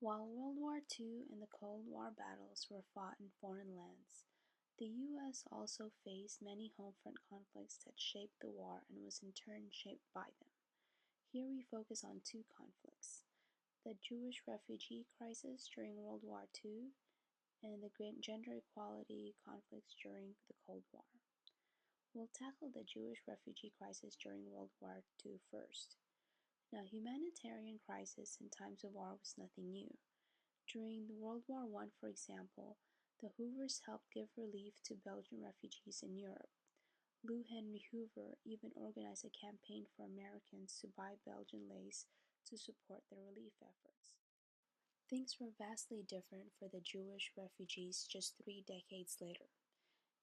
While World War II and the Cold War battles were fought in foreign lands, the U.S. also faced many homefront conflicts that shaped the war and was in turn shaped by them. Here we focus on two conflicts: the Jewish refugee crisis during World War II and the gender equality conflicts during the Cold War. We'll tackle the Jewish refugee crisis during World War II first. Now, humanitarian crisis in times of war was nothing new. During World War I, for example, the Hoovers helped give relief to Belgian refugees in Europe. Lou Henry Hoover even organized a campaign for Americans to buy Belgian lace to support their relief efforts. Things were vastly different for the Jewish refugees just 3 decades later.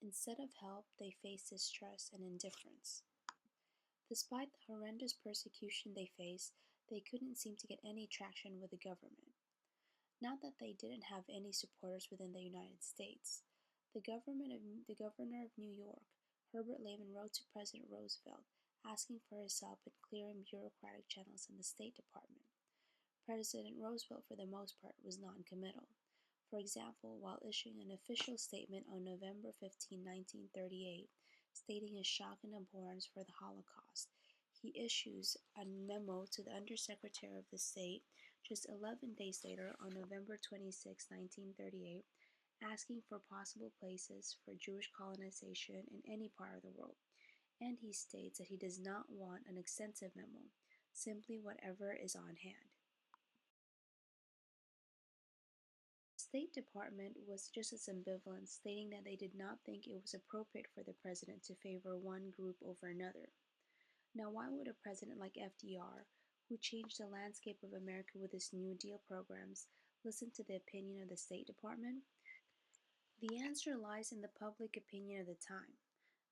Instead of help, they faced distress and indifference. Despite the horrendous persecution they faced, they couldn't seem to get any traction with the government. Not that they didn't have any supporters within the United States. The governor of New York, Herbert Lehman, wrote to President Roosevelt asking for his help in clearing bureaucratic channels in the State Department. President Roosevelt, for the most part, was non-committal. For example, while issuing an official statement on November 15, 1938, stating his shock and abhorrence for the Holocaust, he issues a memo to the Undersecretary of the State just 11 days later on November 26, 1938, asking for possible places for Jewish colonization in any part of the world, and he states that he does not want an extensive memo, simply whatever is on hand. The State Department was just as ambivalent, stating that they did not think it was appropriate for the president to favor one group over another. Now, why would a president like FDR, who changed the landscape of America with his New Deal programs, listen to the opinion of the State Department? The answer lies in the public opinion of the time.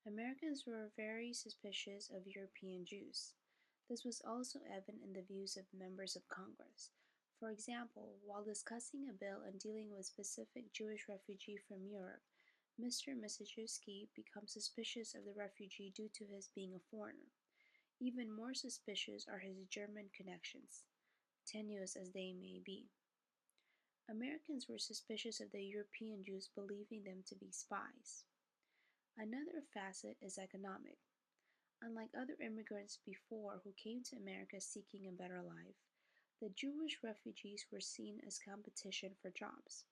Americans were very suspicious of European Jews. This was also evident in the views of members of Congress. For example, while discussing a bill and dealing with specific Jewish refugee from Europe, Mr. and Mrs. Juski become suspicious of the refugee due to his being a foreigner. Even more suspicious are his German connections, tenuous as they may be. Americans were suspicious of the European Jews, believing them to be spies. Another facet is economic. Unlike other immigrants before who came to America seeking a better life, the Jewish refugees were seen as competition for jobs.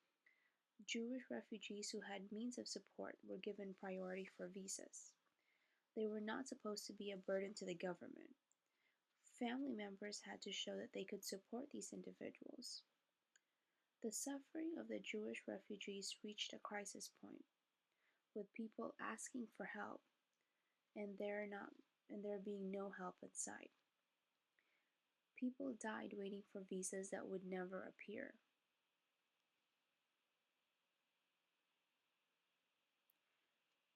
Jewish refugees who had means of support were given priority for visas. They were not supposed to be a burden to the government. Family members had to show that they could support these individuals. The suffering of the Jewish refugees reached a crisis point, with people asking for help and there being no help in sight. People died waiting for visas that would never appear.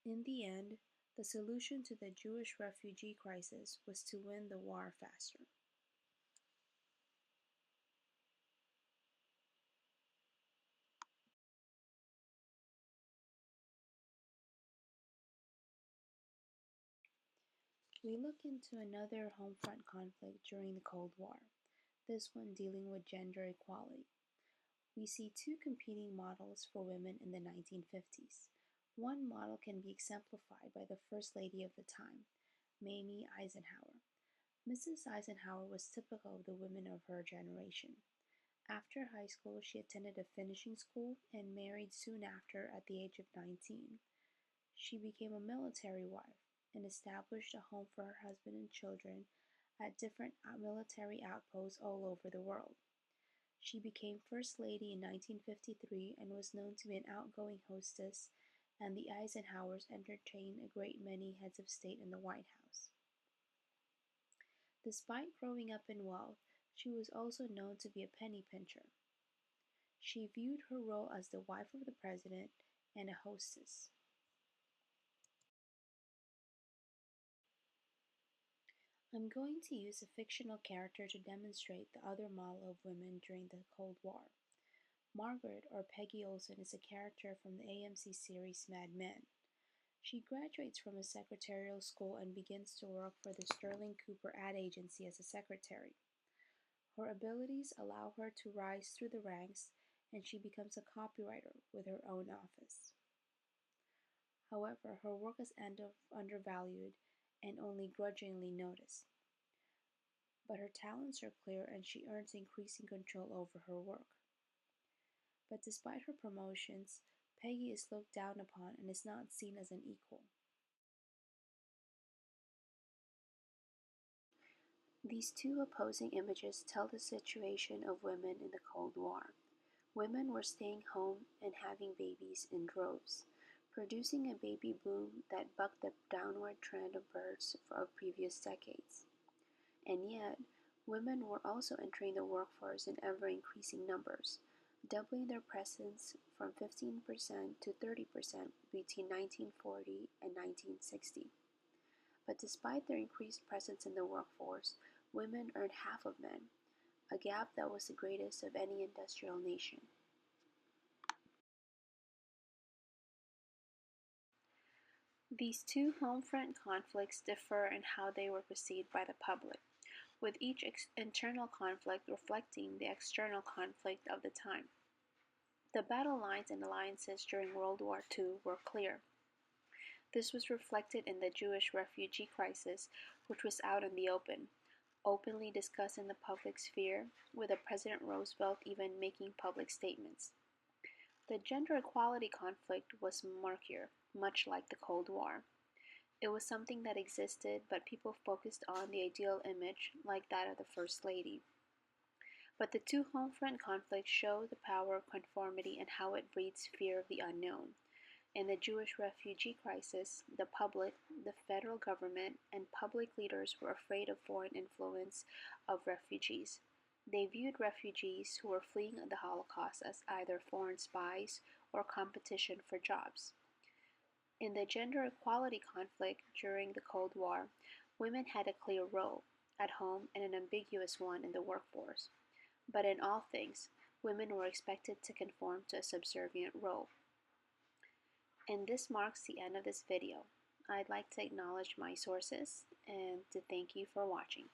In the end, the solution to the Jewish refugee crisis was to win the war faster. We look into another homefront conflict during the Cold War, this one dealing with gender equality. We see two competing models for women in the 1950s. One model can be exemplified by the First Lady of the time, Mamie Eisenhower. Mrs. Eisenhower was typical of the women of her generation. After high school, she attended a finishing school and married soon after at the age of 19. She became a military wife and established a home for her husband and children at different military outposts all over the world. She became First Lady in 1953 and was known to be an outgoing hostess, and the Eisenhowers entertained a great many heads of state in the White House. Despite growing up in wealth, she was also known to be a penny pincher. She viewed her role as the wife of the president and a hostess. I'm going to use a fictional character to demonstrate the other model of women during the Cold War. Margaret, or Peggy Olson, is a character from the AMC series Mad Men. She graduates from a secretarial school and begins to work for the Sterling Cooper ad agency as a secretary. Her abilities allow her to rise through the ranks, and she becomes a copywriter with her own office. However, her work is undervalued and only grudgingly noticed. But her talents are clear and she earns increasing control over her work. But despite her promotions, Peggy is looked down upon and is not seen as an equal. These two opposing images tell the situation of women in the Cold War. Women were staying home and having babies in droves, producing a baby boom that bucked the downward trend of births of previous decades. And yet, women were also entering the workforce in ever-increasing numbers, doubling their presence from 15% to 30% between 1940 and 1960. But despite their increased presence in the workforce, women earned half of men, a gap that was the greatest of any industrial nation. These two home front conflicts differ in how they were perceived by the public, with each internal conflict reflecting the external conflict of the time. The battle lines and alliances during World War II were clear. This was reflected in the Jewish refugee crisis, which was out in the openly discussed in the public sphere, with President Roosevelt even making public statements. The gender equality conflict was murkier, much like the Cold War. It was something that existed, but people focused on the ideal image, like that of the First Lady. But the two home front conflicts show the power of conformity and how it breeds fear of the unknown. In the Jewish refugee crisis, the public, the federal government, and public leaders were afraid of foreign influence of refugees. They viewed refugees who were fleeing the Holocaust as either foreign spies or competition for jobs. In the gender equality conflict during the Cold War, women had a clear role at home and an ambiguous one in the workforce. But in all things, women were expected to conform to a subservient role. And this marks the end of this video. I'd like to acknowledge my sources and to thank you for watching.